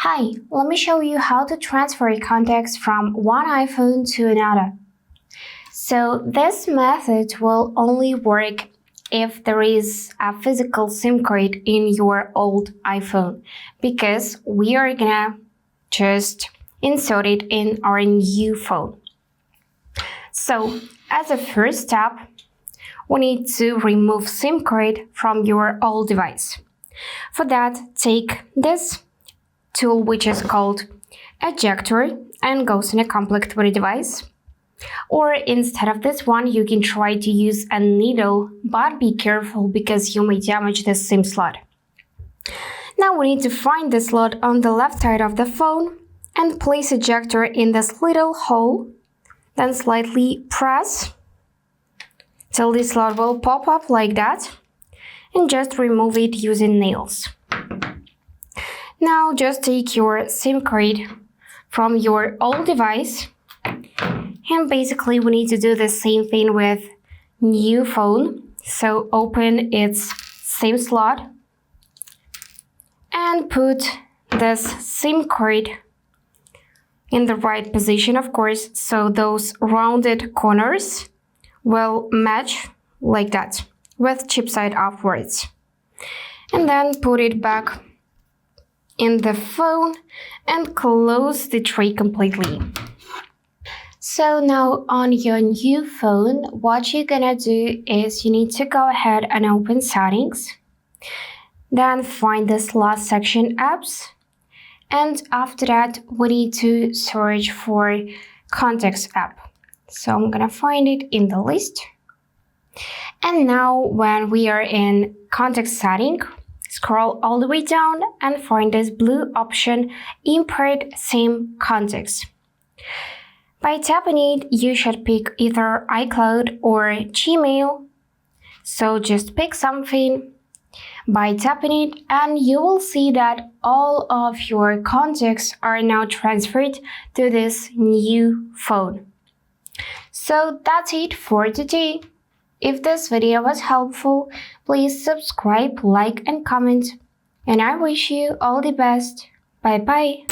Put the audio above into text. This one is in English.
Hi, let me show you how to transfer contacts from one iPhone to another. So this method will only work if there is a physical SIM card in your old iPhone, because we are gonna just insert it in our new phone. So as a first step, we need to remove SIM card from your old device. For that, take this tool which is called ejector and goes in a conflict with the device. Or instead of this one, you can try to use a needle, but be careful because you may damage the SIM slot. Now we need to find the slot on the left side of the phone and place ejector in this little hole, then slightly press till the slot will pop up like that, and just remove it using nails. Now just take your SIM card from your old device, and basically we need to do the same thing with new phone. So open its SIM slot and put this SIM card in the right position, of course, so those rounded corners will match like that with chip side upwards. And then put it back in the phone and close the tray completely. So now on your new phone, what you're gonna do is you need to go ahead and open settings, then find this last section apps, and after that we need to search for contacts app. So I'm gonna find it in the list. And now when we are in contact setting, scroll all the way down and find this blue option, import SIM contacts. By tapping it, you should pick either iCloud or Gmail. So just pick something by tapping it, and you will see that all of your contacts are now transferred to this new phone. So that's it for today. If this video was helpful, please subscribe, like, and comment. And I wish you all the best. Bye bye.